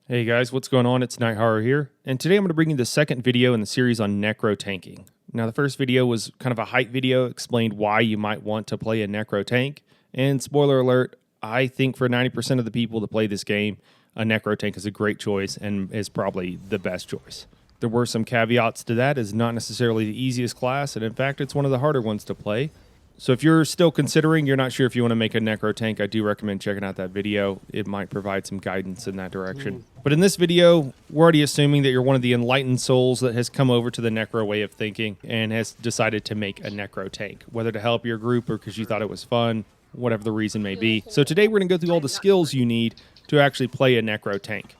Hey guys, what's going on? It's Night Horror here, and today I'm going to bring you the second video in the series on necro tanking. Now, the first video was kind of a hype video, explained why you might want to play a necro tank, and spoiler alert, I think for 90% of the people to play this game, a necro tank is a great choice and is probably the best choice. There were some caveats to that. It's not necessarily the easiest class, and in fact, it's one of the harder ones to play. So if you're still considering, you're not sure if you want to make a necro tank, I do recommend checking out that video. It might provide some guidance in that direction. But in this video, we're already assuming that you're one of the enlightened souls that has come over to the necro way of thinking and has decided to make a necro tank, whether to help your group or because you thought it was fun, whatever the reason may be. So today we're going to go through all the skills you need to actually play a necro tank.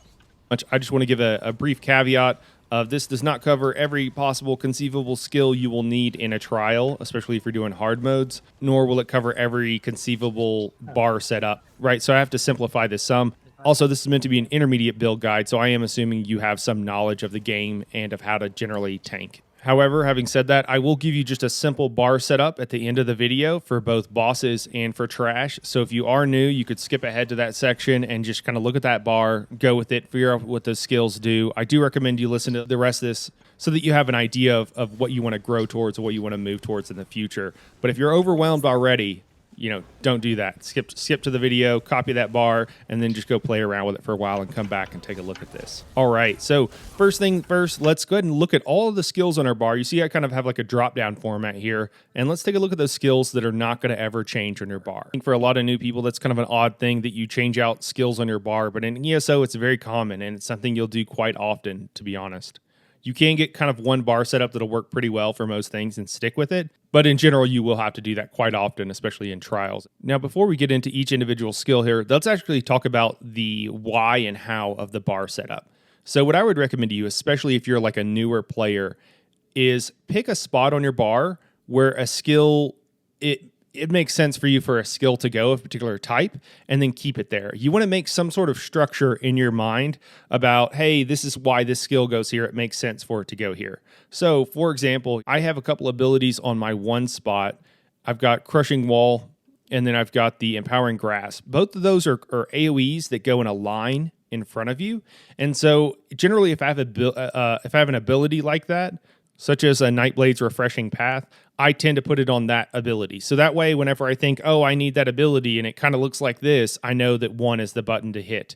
I just want to give a brief caveat. This does not cover every possible conceivable skill you will need in a trial, especially if you're doing hard modes, nor will it cover every conceivable bar setup, right? So I have to simplify this some. Also, this is meant to be an intermediate build guide, so I am assuming you have some knowledge of the game and of how to generally tank. However, having said that, I will give you just a simple bar setup at the end of the video for both bosses and for trash. So if you are new, you could skip ahead to that section and just kind of look at that bar, go with it, figure out what those skills do. I do recommend you listen to the rest of this so that you have an idea of what you want to grow towards or what you want to move towards in the future. But if you're overwhelmed already, don't do that. Skip to the video, copy that bar, and then just go play around with it for a while and come back and take a look at this. All right, so first thing first, let's go ahead and look at all of the skills on our bar. You see I kind of have like a drop-down format here, and let's take a look at those skills that are not going to ever change on your bar. I think for a lot of new people, that's kind of an odd thing that you change out skills on your bar, but in ESO, it's very common, and it's something you'll do quite often, to be honest. You can get kind of one bar setup that'll work pretty well for most things and stick with it. But in general, you will have to do that quite often, especially in trials. Now, before we get into each individual skill here, let's actually talk about the why and how of the bar setup. So what I would recommend to you, especially if you're like a newer player, is pick a spot on your bar where a skill, it makes sense for you for a skill to go of a particular type, and then keep it there. You want to make some sort of structure in your mind about, hey, this is why this skill goes here. It makes sense for it to go here. So, for example, I have a couple abilities on my one spot. I've got Crushing Wall, and then I've got the Empowering Grasp. Both of those are AoEs that go in a line in front of you. And so, generally, if I have an ability like that, such as a Nightblade's Refreshing Path, I tend to put it on that ability. So that way, whenever I think, oh, I need that ability, and it kind of looks like this, I know that 1 is the button to hit.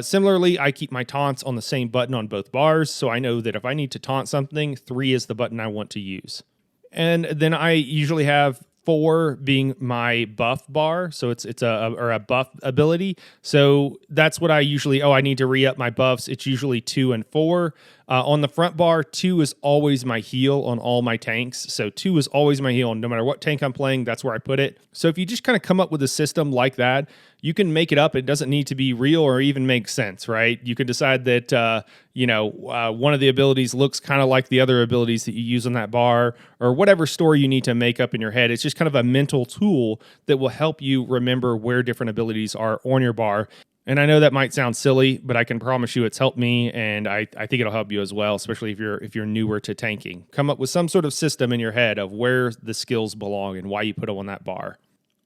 Similarly, I keep my taunts on the same button on both bars, so I know that if I need to taunt something, 3 is the button I want to use. And then I usually have 4 being my buff bar, so it's a buff ability. So that's what I usually, I need to re-up my buffs. It's usually 2 and 4. On the front bar, 2 is always my heal on all my tanks. So 2 is always my heal. No matter what tank I'm playing, that's where I put it. So if you just kind of come up with a system like that, you can make it up. It doesn't need to be real or even make sense, right? You can decide that, one of the abilities looks kind of like the other abilities that you use on that bar, or whatever story you need to make up in your head. It's just kind of a mental tool that will help you remember where different abilities are on your bar. And I know that might sound silly, but I can promise you it's helped me, and I think it'll help you as well, especially if you're newer to tanking. Come up with some sort of system in your head of where the skills belong and why you put them on that bar.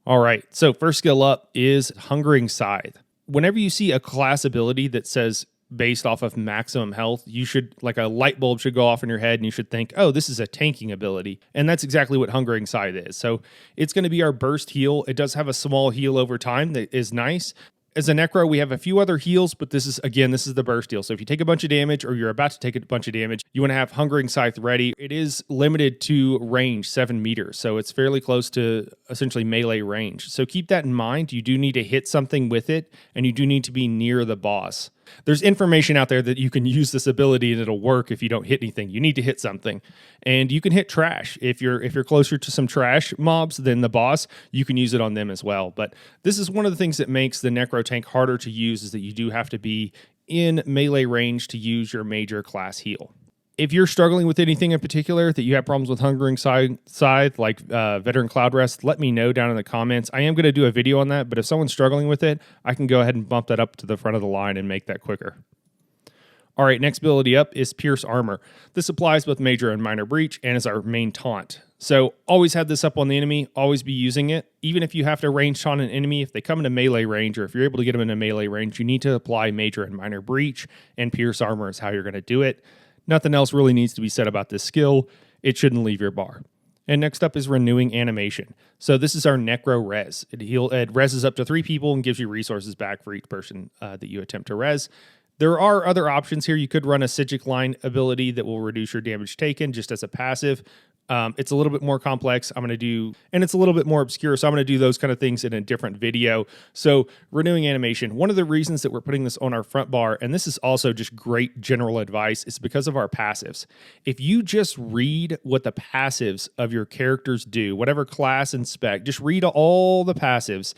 All right, so first skill up is Hungering Scythe. Whenever you see a class ability that says based off of maximum health, you should, like a light bulb should go off in your head, and you should think, oh, this is a tanking ability. And that's exactly what Hungering Scythe is. So it's going to be our burst heal. It does have a small heal over time that is nice. As a Necro, we have a few other heals, but this is the burst heal. So if you take a bunch of damage or you're about to take a bunch of damage, you want to have Hungering Scythe ready. It is limited to range 7 meters, so it's fairly close to essentially melee range. So keep that in mind. You do need to hit something with it, and you do need to be near the boss. There's information out there that you can use this ability and it'll work if you don't hit anything. You need to hit something. And you can hit trash. If you're closer to some trash mobs than the boss, you can use it on them as well. But this is one of the things that makes the Necro tank harder to use, is that you do have to be in melee range to use your major class heal. If you're struggling with anything in particular, that you have problems with Hungering Scythe, like Veteran Cloud Rest, let me know down in the comments. I am going to do a video on that, but if someone's struggling with it, I can go ahead and bump that up to the front of the line and make that quicker. All right, next ability up is Pierce Armor. This applies both major and minor breach and is our main taunt. So always have this up on the enemy, always be using it. Even if you have to range taunt an enemy, if they come into melee range or if you're able to get them into melee range, you need to apply major and minor breach, and Pierce Armor is how you're going to do it. Nothing else really needs to be said about this skill. It shouldn't leave your bar. And next up is Renewing Animation. So this is our Necro Res. It reses up to 3 people and gives you resources back for each person that you attempt to res. There are other options here. You could run a Sigic Line ability that will reduce your damage taken just as a passive. It's a little bit more complex. And it's a little bit more obscure, so I'm going to do those kind of things in a different video. So Renewing Animation, one of the reasons that we're putting this on our front bar, and this is also just great general advice, is because of our passives. If you just read what the passives of your characters do, whatever class and spec, just read all the passives,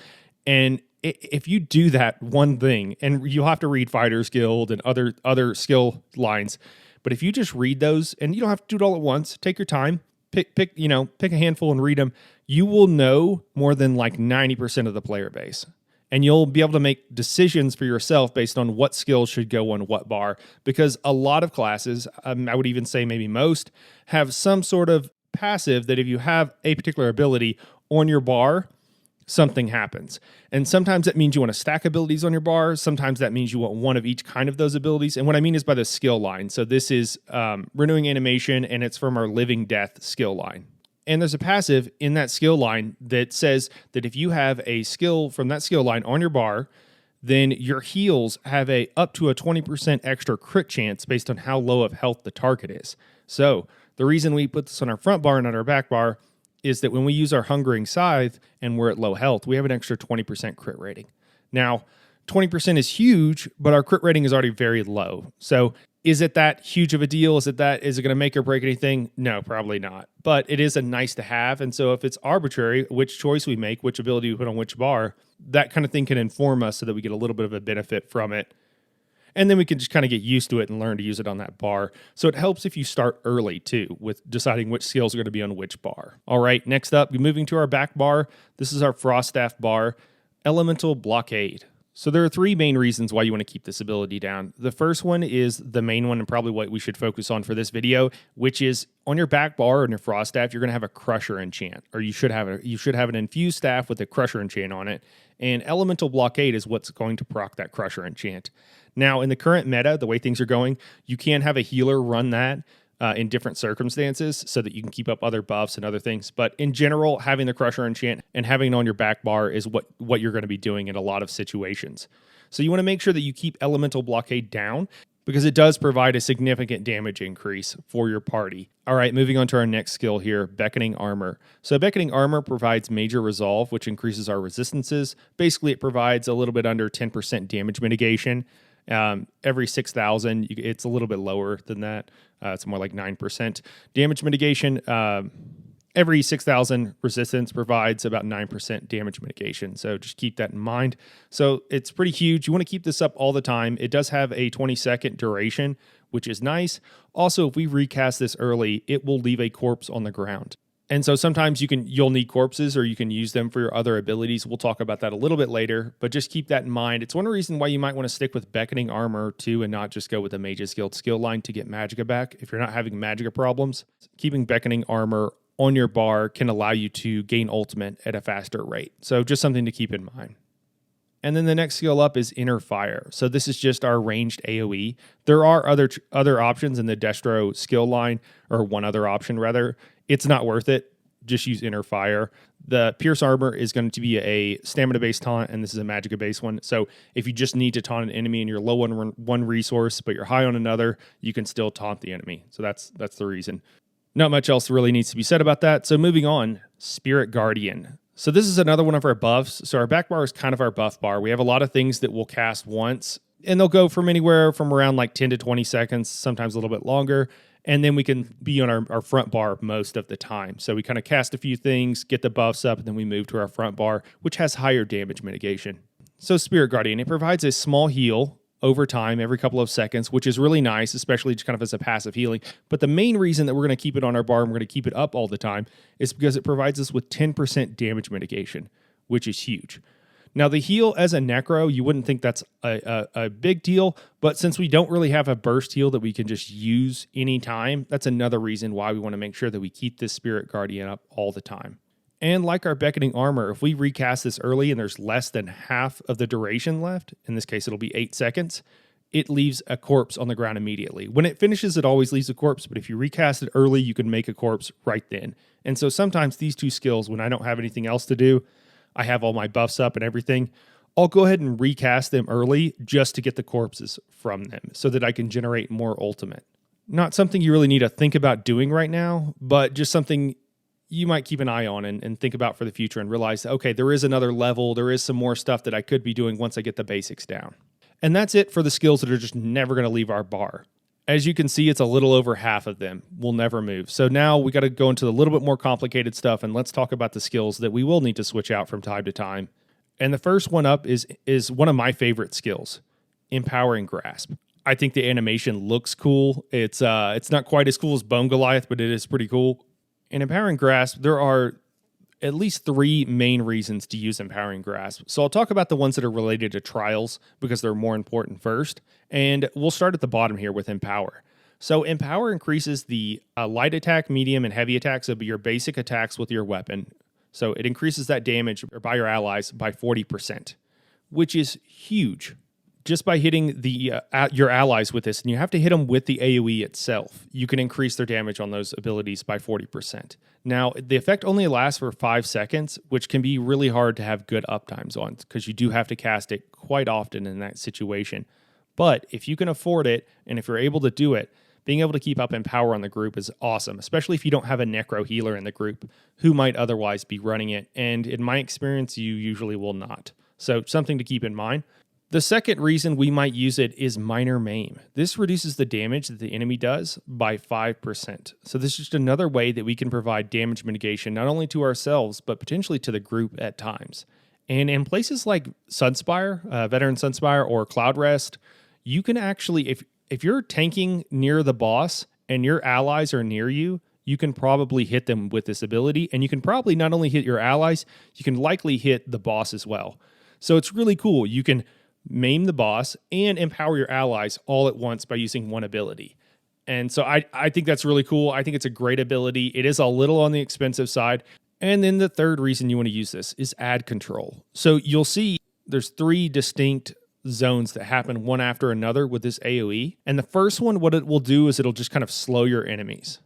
and if you do that one thing, and you'll have to read Fighters Guild and other skill lines, but if you just read those, and you don't have to do it all at once, take your time, pick a handful and read them, you will know more than like 90% of the player base. And you'll be able to make decisions for yourself based on what skills should go on what bar, because a lot of classes, I would even say maybe most, have some sort of passive that if you have a particular ability on your bar, something happens. And sometimes that means you want to stack abilities on your bar. Sometimes that means you want one of each kind of those abilities. And what I mean is by the skill line. So this is Renewing Animation, and it's from our Living Death skill line. And there's a passive in that skill line that says that if you have a skill from that skill line on your bar, then your heals have up to a 20% extra crit chance based on how low of health the target is. So the reason we put this on our front bar and on our back bar is that when we use our Hungering Scythe and we're at low health, we have an extra 20% crit rating. Now, 20% is huge, but our crit rating is already very low. So is it that huge of a deal? Is it going to make or break anything? No, probably not. But it is a nice to have. And so if it's arbitrary, which choice we make, which ability we put on which bar, that kind of thing can inform us so that we get a little bit of a benefit from it. And then we can just kind of get used to it and learn to use it on that bar. So it helps if you start early too with deciding which skills are going to be on which bar. All right, next up, moving to our back bar. This is our Frost Staff bar, Elemental Blockade. So there are 3 main reasons why you want to keep this ability down. The first one is the main one and probably what we should focus on for this video, which is on your back bar and your Frost Staff, you're going to have a Crusher enchant, or you should have an infused staff with a Crusher enchant on it. And Elemental Blockade is what's going to proc that Crusher enchant. Now, in the current meta, the way things are going, you can have a healer run that in different circumstances so that you can keep up other buffs and other things. But in general, having the Crusher enchant and having it on your back bar is what you're going to be doing in a lot of situations. So you want to make sure that you keep Elemental Blockade down because it does provide a significant damage increase for your party. All right, moving on to our next skill here, Beckoning Armor. So Beckoning Armor provides Major Resolve, which increases our resistances. Basically, it provides a little bit under 10% damage mitigation. Every 6,000, it's a little bit lower than that. It's more like 9%. Damage mitigation, every 6,000 resistance provides about 9% damage mitigation. So just keep that in mind. So it's pretty huge. You want to keep this up all the time. It does have a 20-second duration, which is nice. Also, if we recast this early, it will leave a corpse on the ground. And so sometimes you'll need corpses or you can use them for your other abilities. We'll talk about that a little bit later, but just keep that in mind. It's one reason why you might want to stick with Beckoning Armor too and not just go with the Mage's Guild skill line to get Magicka back. If you're not having Magicka problems, keeping Beckoning Armor on your bar can allow you to gain ultimate at a faster rate. So just something to keep in mind. And then the next skill up is Inner Fire. So this is just our ranged AoE. There are other options in the Destro skill line, or one other option rather. It's not worth it. Just use Inner Fire. The Pierce Armor is going to be a stamina-based taunt, and this is a Magicka-based one. So if you just need to taunt an enemy and you're low on one resource, but you're high on another, you can still taunt the enemy. So that's the reason. Not much else really needs to be said about that. So moving on, Spirit Guardian. So this is another one of our buffs. So our back bar is kind of our buff bar. We have a lot of things that we'll cast once, and they'll go from anywhere from around like 10 to 20 seconds, sometimes a little bit longer. And then we can be on our front bar most of the time. So we kind of cast a few things, get the buffs up, and then we move to our front bar, which has higher damage mitigation. So Spirit Guardian, it provides a small heal over time, every couple of seconds, which is really nice, especially just kind of as a passive healing. But the main reason that we're going to keep it on our bar and we're going to keep it up all the time is because it provides us with 10% damage mitigation, which is huge. Now, the heal as a Necro, you wouldn't think that's a big deal, but since we don't really have a burst heal that we can just use anytime, that's another reason why we want to make sure that we keep this Spirit Guardian up all the time. And like our Beckoning Armor, if we recast this early and there's less than half of the duration left, in this case it'll be 8 seconds, it leaves a corpse on the ground immediately. When it finishes, it always leaves a corpse, but if you recast it early, you can make a corpse right then. And so sometimes these two skills, when I don't have anything else to do, I have all my buffs up and everything, I'll go ahead and recast them early just to get the corpses from them so that I can generate more ultimate. Not something you really need to think about doing right now, but just something you might keep an eye on and think about for the future and realize, okay, there is another level, there is some more stuff that I could be doing once I get the basics down. And that's it for the skills that are just never going to leave our bar. As you can see, it's a little over half of them will never move. So now we got to go into a little bit more complicated stuff, and let's talk about the skills that we will need to switch out from time to time. And the first one up is one of my favorite skills, Empowering Grasp. I think the animation looks cool. It's not quite as cool as Bone Goliath, but it is pretty cool. In Empowering Grasp, there are at least 3 main reasons to use Empowering Grasp. So I'll talk about the ones that are related to trials because they're more important first. And we'll start at the bottom here with Empower. So Empower increases the light attack, medium, and heavy attacks. So it'll be your basic attacks with your weapon. So it increases that damage by your allies by 40%, which is huge. Just by hitting your allies with this, and you have to hit them with the AoE itself, you can increase their damage on those abilities by 40%. Now, the effect only lasts for 5 seconds, which can be really hard to have good uptimes on because you do have to cast it quite often in that situation. But if you can afford it, and if you're able to do it, being able to keep up Empower on the group is awesome, especially if you don't have a Necro healer in the group who might otherwise be running it. And in my experience, you usually will not. So something to keep in mind. The second reason we might use it is Minor Maim. This reduces the damage that the enemy does by 5%. So this is just another way that we can provide damage mitigation not only to ourselves, but potentially to the group at times. And in places like Sunspire, Veteran Sunspire, or Cloud Rest, you can actually, if you're tanking near the boss and your allies are near you, you can probably hit them with this ability. And you can probably not only hit your allies, you can likely hit the boss as well. So it's really cool. You can maim the boss and empower your allies all at once by using one ability. And so I think that's really cool. I think it's a great ability. It is a little on the expensive side. And then the third reason you want to use this is ad control. So you'll see there's 3 distinct zones that happen one after another with this AoE. And the first one, what it will do is it'll just kind of slow your enemies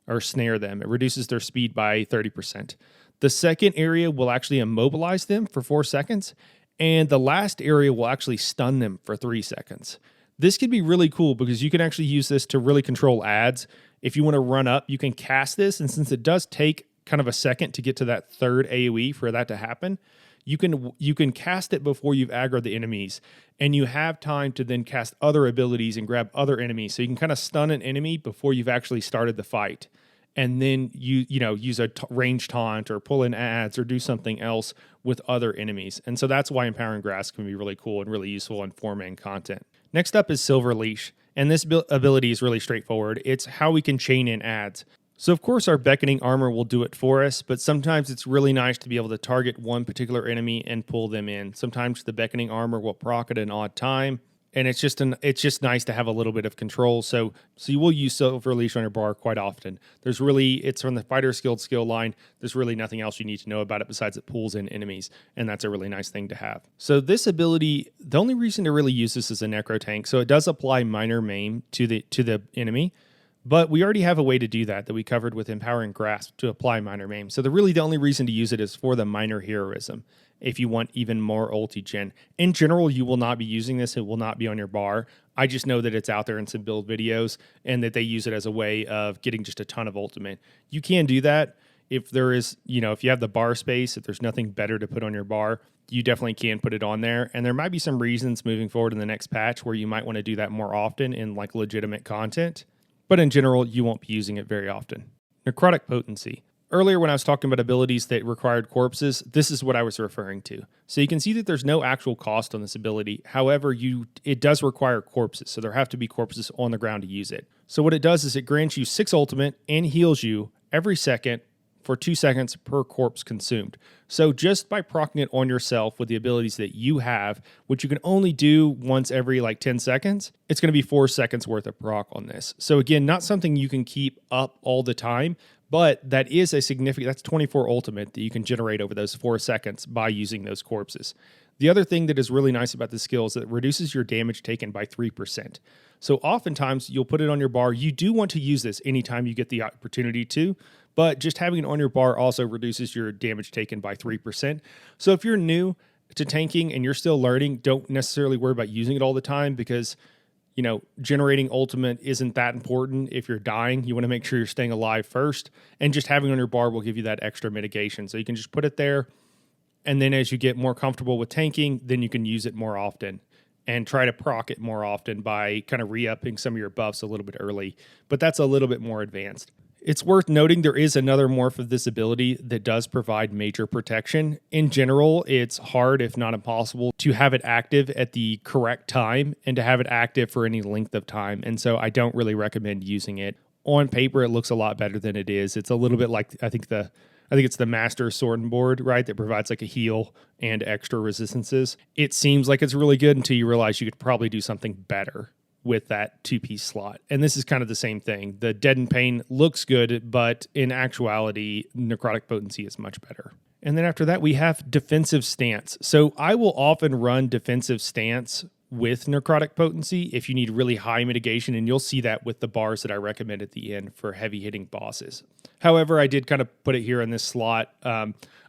or snare them. It reduces their speed by 30%. The second area will actually immobilize them for 4 seconds. And the last area will actually stun them for 3 seconds. This could be really cool because you can actually use this to really control ads. If you want to run up, you can cast this. And since it does take kind of a second to get to that third AoE for that to happen, you can cast it before you've aggroed the enemies. And you have time to then cast other abilities and grab other enemies. So you can kind of stun an enemy before you've actually started the fight. And then use a range taunt or pull in ads or do something else with other enemies. And so that's why Empowering Grasp can be really cool and really useful in 4-man content. Next up is Silver Leash. And this ability is really straightforward. It's how we can chain in ads. So of course our Beckoning Armor will do it for us, but sometimes it's really nice to be able to target one particular enemy and pull them in. Sometimes the Beckoning Armor will proc at an odd time. And it's just nice to have a little bit of control. So you will use Silver Leash on your bar quite often. It's from the Fighter Skilled skill line. There's really nothing else you need to know about it besides it pulls in enemies, and that's a really nice thing to have. So this ability, the only reason to really use this is a Necro tank. So it does apply Minor Maim to the enemy, but we already have a way to do that we covered with Empowering Grasp to apply Minor Maim. So the only reason to use it is for the minor heroism. If you want even more ulti gen. In general, you will not be using this. It will not be on your bar. I just know that it's out there in some build videos and that they use it as a way of getting just a ton of ultimate. You can do that if there is, if you have the bar space, if there's nothing better to put on your bar, you definitely can put it on there. And there might be some reasons moving forward in the next patch where you might want to do that more often in like legitimate content. But in general, you won't be using it very often. Necrotic Potency. Earlier when I was talking about abilities that required corpses, this is what I was referring to. So you can see that there's no actual cost on this ability. However, it does require corpses, so there have to be corpses on the ground to use it. So what it does is it grants you 6 ultimate and heals you every second for 2 seconds per corpse consumed. So just by proccing it on yourself with the abilities that you have, which you can only do once every like 10 seconds, it's going to be 4 seconds worth of proc on this. So again, not something you can keep up all the time, but that is a significant, that's 24 ultimate that you can generate over those 4 seconds by using those corpses. The other thing that is really nice about this skill is that it reduces your damage taken by 3%. So oftentimes you'll put it on your bar. You do want to use this anytime you get the opportunity to, but just having it on your bar also reduces your damage taken by 3%. So if you're new to tanking and you're still learning, don't necessarily worry about using it all the time because, you know, generating ultimate isn't that important. If you're dying, you want to make sure you're staying alive first, and just having it on your bar will give you that extra mitigation. So you can just put it there, and then as you get more comfortable with tanking, then you can use it more often and try to proc it more often by kind of re-upping some of your buffs a little bit early. But that's a little bit more advanced. It's worth noting there is another morph of this ability that does provide major protection. In general, it's hard, if not impossible, to have it active at the correct time and to have it active for any length of time. And so I don't really recommend using it. On paper, it looks a lot better than it is. It's a little bit like, I think it's the Master Sword and Board, right? That provides like a heal and extra resistances. It seems like it's really good until you realize you could probably do something better with that 2-piece slot. And this is kind of the same thing. The Deaden Pain looks good, but in actuality, Necrotic Potency is much better. And then after that, we have Defensive Stance. So I will often run Defensive Stance with Necrotic Potency if you need really high mitigation, and you'll see that with the bars that I recommend at the end for heavy hitting bosses. However, I did kind of put it here in this slot.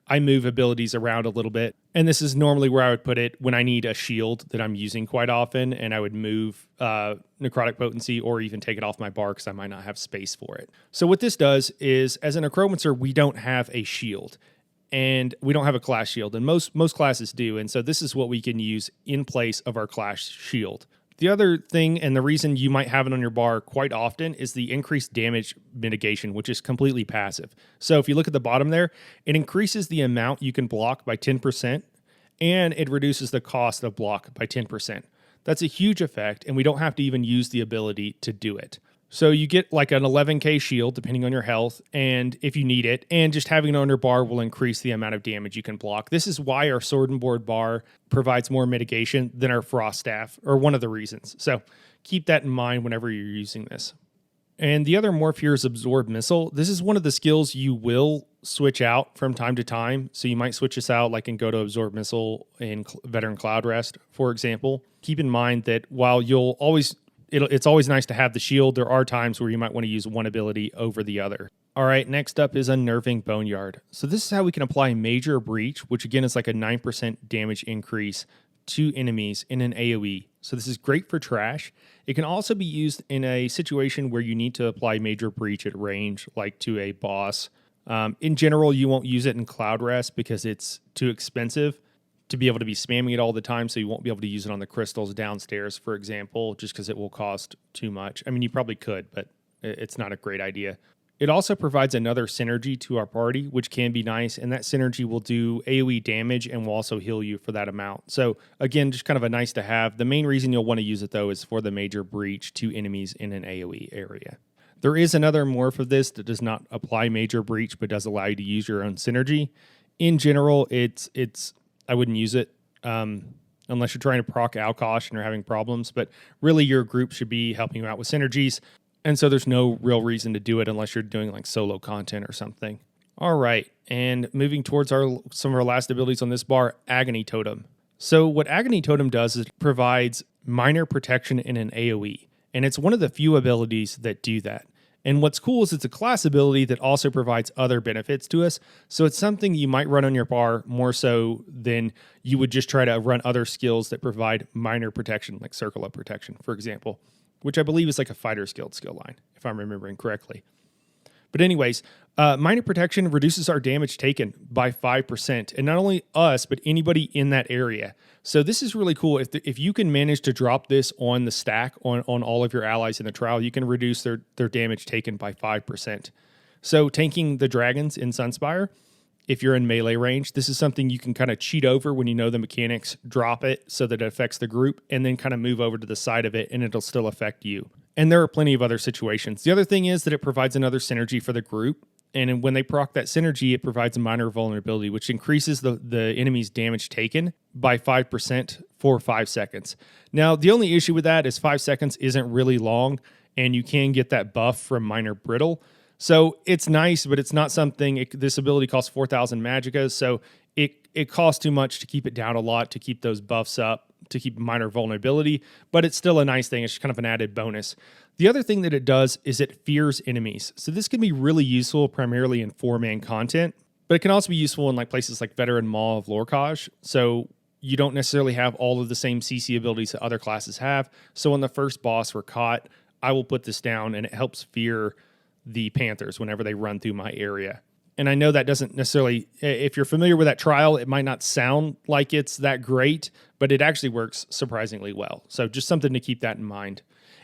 I move abilities around a little bit, and this is normally where I would put it when I need a shield that I'm using quite often, and I would move Necrotic Potency or even take it off my bar because I might not have space for it. So what this does is, as a Necromancer, we don't have a shield, and we don't have a class shield, and most classes do, and so this is what we can use in place of our class shield. The other thing, and the reason you might have it on your bar quite often, is the increased damage mitigation, which is completely passive. So if you look at the bottom there, it increases the amount you can block by 10%, and it reduces the cost of block by 10%. That's a huge effect, and we don't have to even use the ability to do it. So you get like an 11k shield, depending on your health, and if you need it, and just having it on your bar will increase the amount of damage you can block. This is why our Sword and Board bar provides more mitigation than our Frost Staff, or one of the reasons. So keep that in mind whenever you're using this. And the other morph here is Absorb Missile. This is one of the skills you will switch out from time to time. So you might switch this out like and go to Absorb Missile in Veteran Cloud Rest, for example. Keep in mind that while you'll always it's always nice to have the shield, there are times where you might want to use one ability over the other. All right, next up is Unnerving Boneyard. So this is how we can apply Major Breach, which again is like a 9% damage increase to enemies in an AoE. So this is great for trash. It can also be used in a situation where you need to apply Major Breach at range, like to a boss. In general, you won't use it in Cloud Rest because it's too expensive to be able to be spamming it all the time, so you won't be able to use it on the crystals downstairs, for example, just because it will cost too much. I mean, you probably could, but it's not a great idea. It also provides another synergy to our party, which can be nice, and that synergy will do AoE damage and will also heal you for that amount. So again, just kind of a nice to have. The main reason you'll want to use it, though, is for the Major Breach to enemies in an AoE area. There is another morph of this that does not apply Major Breach, but does allow you to use your own synergy. In general, I wouldn't use it unless you're trying to proc Alkosh and you're having problems, but really your group should be helping you out with synergies, and so there's no real reason to do it unless you're doing like solo content or something. All right, and moving towards some of our last abilities on this bar, Agony Totem. So what Agony Totem does is it provides minor protection in an AoE, and it's one of the few abilities that do that. And what's cool is it's a class ability that also provides other benefits to us. So it's something you might run on your bar more so than you would just try to run other skills that provide minor protection, like Circle of Protection, for example, which I believe is like a Fighter's Guild skill line, if I'm remembering correctly. But anyways, minor protection reduces our damage taken by 5%, and not only us, but anybody in that area. So this is really cool. If you can manage to drop this on the stack on all of your allies in the trial, you can reduce their damage taken by 5%. So tanking the dragons in Sunspire, if you're in melee range, this is something you can kind of cheat over when you know the mechanics, drop it so that it affects the group, and then kind of move over to the side of it, and it'll still affect you. And there are plenty of other situations. The other thing is that it provides another synergy for the group. And when they proc that synergy, it provides a minor vulnerability, which increases the enemy's damage taken by 5% for 5 seconds. Now, the only issue with that is 5 seconds isn't really long, and you can get that buff from minor brittle. So it's nice, but it's not something, this ability costs 4,000 magicas, so it costs too much to keep it down a lot, to keep those buffs up, to keep minor vulnerability, but it's still a nice thing. It's kind of an added bonus. The other thing that it does is it fears enemies. So this can be really useful primarily in 4-man content, but it can also be useful in like places like Veteran Maw of Lorcage. So you don't necessarily have all of the same CC abilities that other classes have. So on the first boss for Cot, I will put this down and it helps fear the Panthers whenever they run through my area. And I know that doesn't necessarily, if you're familiar with that trial, it might not sound like it's that great, but it actually works surprisingly well. So just something to keep that in mind.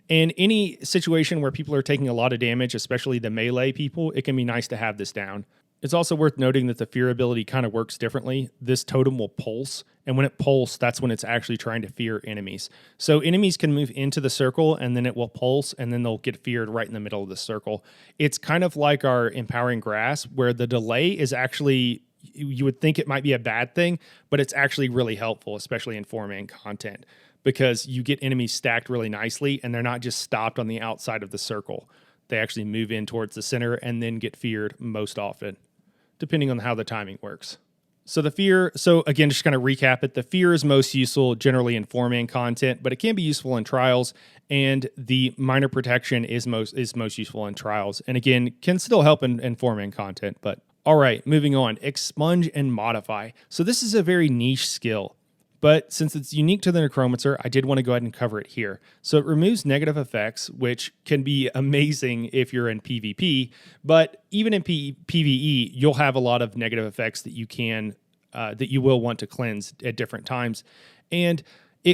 In any situation where people are taking a lot of damage, especially the melee people, it can be nice to have this down. It's also worth noting that the fear ability kind of works differently. This totem will pulse, and when it pulses, that's when it's actually trying to fear enemies. So enemies can move into the circle, and then it will pulse, and then they'll get feared right in the middle of the circle. It's kind of like our Empowering Grasp, where the delay is actually, you would think it might be a bad thing, but it's actually really helpful, especially in 4-man content, because you get enemies stacked really nicely, and they're not just stopped on the outside of the circle. They actually move in towards the center and then get feared most often, depending on how the timing works. So the fear, so again, just kind of recap it, the fear is most useful generally in 4-man content, but it can be useful in trials, and the minor protection is most useful in trials, and again, can still help in 4-man content. But all right, moving on, expunge and modify. So this is a very niche skill, but since it's unique to the Necromancer, I did want to go ahead and cover it here. So it removes negative effects, which can be amazing if you're in PvP, but even in PvE, you'll have a lot of negative effects that you will want to cleanse at different times. And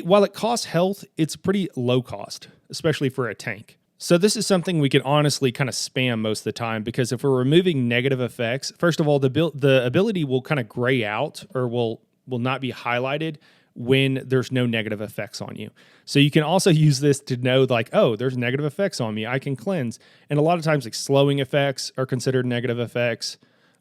while it costs health, it's pretty low cost, especially for a tank. So this is something we can honestly kind of spam most of the time, because if we're removing negative effects, first of all, the ability will kind of gray out, or will not be highlighted when there's no negative effects on you. So you can also use this to know like, oh, there's negative effects on me, I can cleanse. And a lot of times like slowing effects are considered negative effects.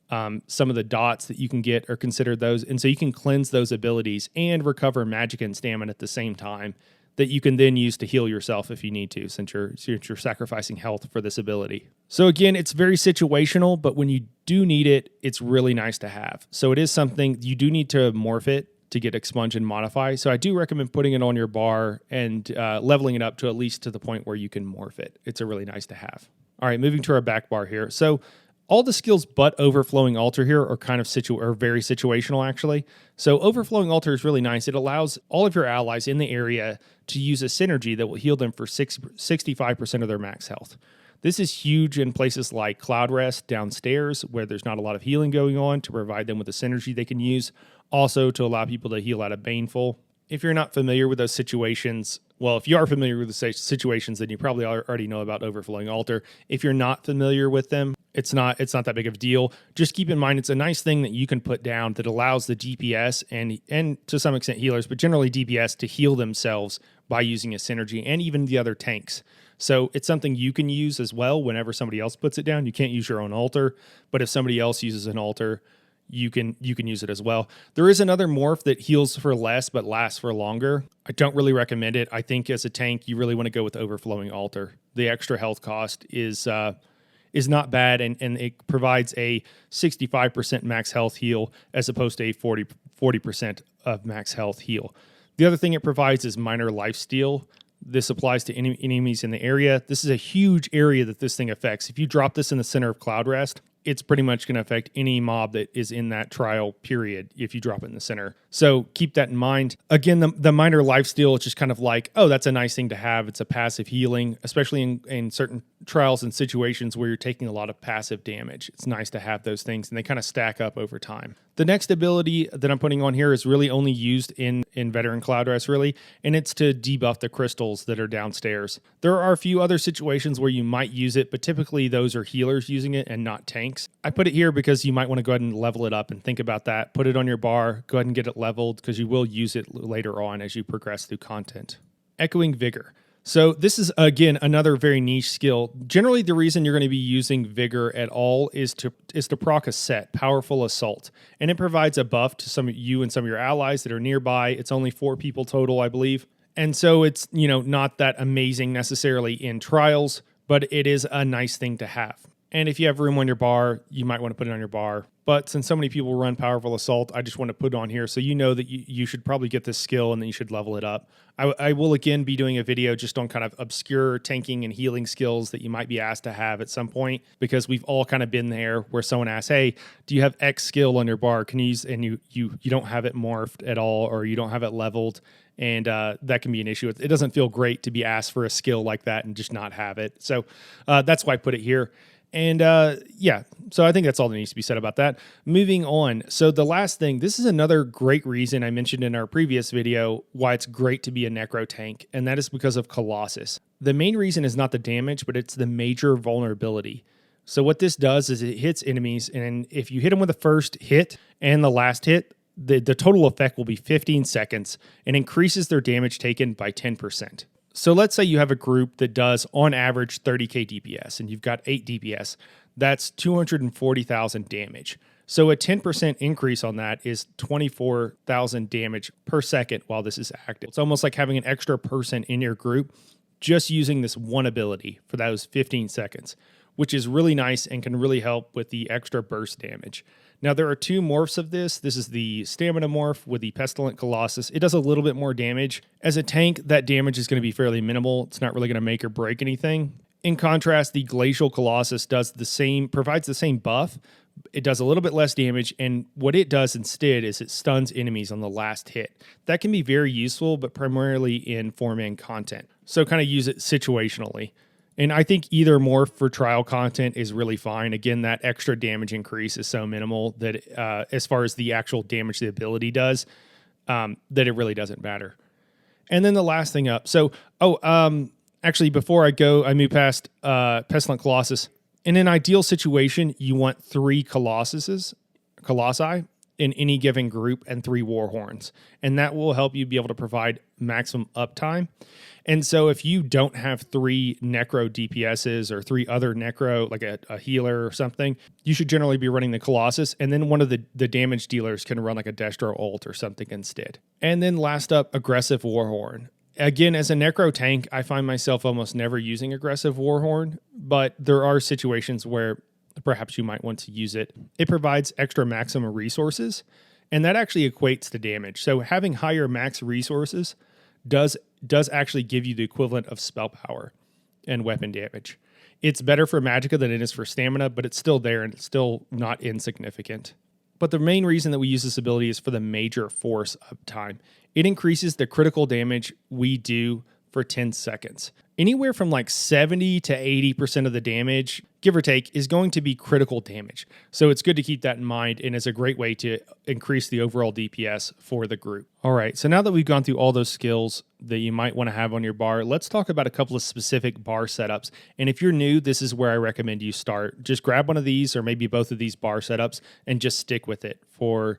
Some of the dots that you can get are considered those. And so you can cleanse those abilities and recover magic and stamina at the same time, that you can then use to heal yourself if you need to, since you're sacrificing health for this ability. So again, it's very situational, but when you do need it, it's really nice to have. So it is something you do need to morph it to get expunge and modify. So I do recommend putting it on your bar and leveling it up to at least to the point where you can morph it. It's a really nice to have. All right, moving to our back bar here. So all the skills but Overflowing Altar here are kind of very situational, actually. So Overflowing Altar is really nice. It allows all of your allies in the area to use a synergy that will heal them for 65% of their max health. This is huge in places like Cloud Rest downstairs, where there's not a lot of healing going on, to provide them with a synergy they can use. Also to allow people to heal out of Baneful. If you're not familiar with those situations, well, if you are familiar with the situations, then you probably already know about Overflowing Altar. If you're not familiar with them, it's not that big of a deal. Just keep in mind, it's a nice thing that you can put down that allows the DPS and to some extent healers, but generally DPS, to heal themselves by using a synergy, and even the other tanks. So it's something you can use as well whenever somebody else puts it down. You can't use your own altar, but if somebody else uses an altar, you can use it as well. There is another morph that heals for less but lasts for longer. I don't really recommend it. I think as a tank, you really want to go with Overflowing Altar. The extra health cost is not bad, and it provides a 65% max health heal as opposed to a 40% of max health heal. The other thing it provides is minor lifesteal. This applies to enemies in the area. This is a huge area that this thing affects. If you drop this in the center of Cloud Rest, it's pretty much going to affect any mob that is in that trial period if you drop it in the center. So keep that in mind. Again, the minor lifesteal is just kind of like, oh, that's a nice thing to have. It's a passive healing, especially in certain trials and situations where you're taking a lot of passive damage. It's nice to have those things, and they kind of stack up over time. The next ability that I'm putting on here is really only used in Veteran Cloud Rest, really, and it's to debuff the crystals that are downstairs. There are a few other situations where you might use it, but typically those are healers using it and not tanks. I put it here because you might want to go ahead and level it up and think about that. Put it on your bar, go ahead and get it leveled, because you will use it later on as you progress through content. Echoing Vigor. So this is, again, another very niche skill. Generally, the reason you're going to be using Vigor at all is to proc a set, Powerful Assault. And it provides a buff to some of you and some of your allies that are nearby. It's only 4 people total, I believe. And so it's, not that amazing necessarily in trials, but it is a nice thing to have. And if you have room on your bar, you might want to put it on your bar. But since so many people run Powerful Assault, I just want to put it on here so you know that you should probably get this skill and then you should level it up. I will again be doing a video just on kind of obscure tanking and healing skills that you might be asked to have at some point, because we've all kind of been there where someone asks, hey, do you have X skill on your bar? Can you use, and you don't have it morphed at all, or you don't have it leveled. And that can be an issue. It doesn't feel great to be asked for a skill like that and just not have it. So that's why I put it here. And so I think that's all that needs to be said about that. Moving on. So the last thing, this is another great reason I mentioned in our previous video why it's great to be a Necro tank, and that is because of Colossus. The main reason is not the damage, but it's the major vulnerability. So what this does is it hits enemies, and if you hit them with the first hit and the last hit, the total effect will be 15 seconds and increases their damage taken by 10%. So let's say you have a group that does on average 30k DPS and you've got 8 DPS. That's 240,000 damage. So a 10% increase on that is 24,000 damage per second while this is active. It's almost like having an extra person in your group just using this one ability for those 15 seconds, which is really nice and can really help with the extra burst damage. Now, there are 2 morphs of this. This is the Stamina morph with the Pestilent Colossus. It does a little bit more damage. As a tank, that damage is going to be fairly minimal. It's not really going to make or break anything. In contrast, the Glacial Colossus provides the same buff. It does a little bit less damage, and what it does instead is it stuns enemies on the last hit. That can be very useful, but primarily in 4-man content. So kind of use it situationally. And I think either morph for trial content is really fine. Again, that extra damage increase is so minimal that as far as the actual damage the ability does, that it really doesn't matter. And then the last thing up. So, actually, before I move past Pestilent Colossus. In an ideal situation, you want 3 Colossi in any given group and 3 Warhorns. And that will help you be able to provide maximum uptime. And so if you don't have 3 Necro DPSs or 3 other Necro, like a healer or something, you should generally be running the Colossus, and then one of the damage dealers can run like a Destro ult or something instead. And then last up, Aggressive Warhorn. Again, as a Necro tank, I find myself almost never using Aggressive Warhorn, but there are situations where perhaps you might want to use it. It provides extra maximum resources, and that actually equates to damage. So having higher max resources does actually give you the equivalent of spell power and weapon damage. It's better for Magicka than it is for Stamina, but it's still there and it's still not insignificant. But the main reason that we use this ability is for the major force uptime. It increases the critical damage we do for 10 seconds. Anywhere from like 70 to 80% of the damage, give or take, is going to be critical damage. So it's good to keep that in mind, and it's a great way to increase the overall DPS for the group. All right, so now that we've gone through all those skills that you might want to have on your bar, let's talk about a couple of specific bar setups. And if you're new, this is where I recommend you start. Just grab one of these or maybe both of these bar setups and just stick with it for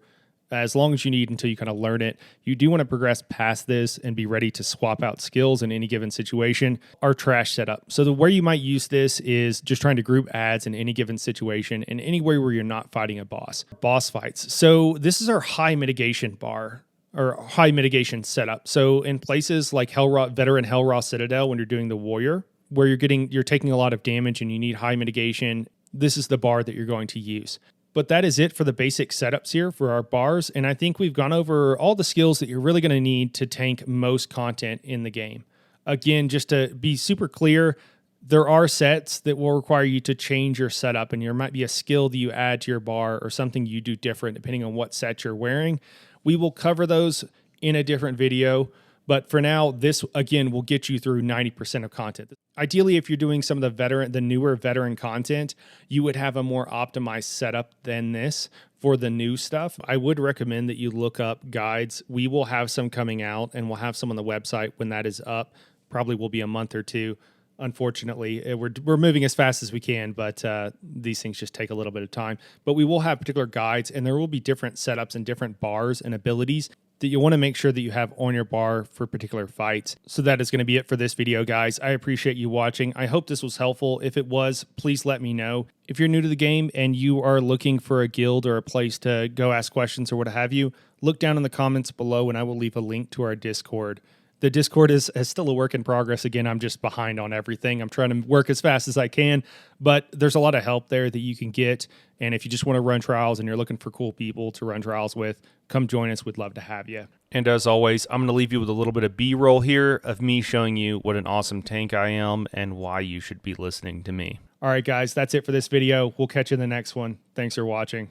as long as you need until you kind of learn it. You do want to progress past this and be ready to swap out skills in any given situation. Our trash setup. So where you might use this is just trying to group adds in any given situation and anywhere where you're not fighting a boss. Boss fights. So this is our high mitigation bar or high mitigation setup. So in places like Veteran Hellraw Citadel, when you're doing the warrior, where you're taking a lot of damage and you need high mitigation, this is the bar that you're going to use. But that is it for the basic setups here for our bars. And I think we've gone over all the skills that you're really going to need to tank most content in the game. Again, just to be super clear, there are sets that will require you to change your setup, and there might be a skill that you add to your bar or something you do different depending on what set you're wearing. We will cover those in a different video. But for now, this, again, will get you through 90% of content. Ideally, if you're doing some of the newer veteran content, you would have a more optimized setup than this for the new stuff. I would recommend that you look up guides. We will have some coming out, and we'll have some on the website when that is up. Probably will be a month or 2. Unfortunately, we're moving as fast as we can, but these things just take a little bit of time. But we will have particular guides, and there will be different setups and different bars and abilities that you want to make sure that you have on your bar for particular fights. So that is going to be it for this video, guys. I appreciate you watching. I hope this was helpful. If it was, please let me know. If you're new to the game and you are looking for a guild or a place to go ask questions or what have you, look down in the comments below and I will leave a link to our Discord. The Discord is still a work in progress. Again, I'm just behind on everything. I'm trying to work as fast as I can, but there's a lot of help there that you can get. And if you just want to run trials and you're looking for cool people to run trials with, come join us. We'd love to have you. And as always, I'm going to leave you with a little bit of B-roll here of me showing you what an awesome tank I am and why you should be listening to me. All right, guys, that's it for this video. We'll catch you in the next one. Thanks for watching.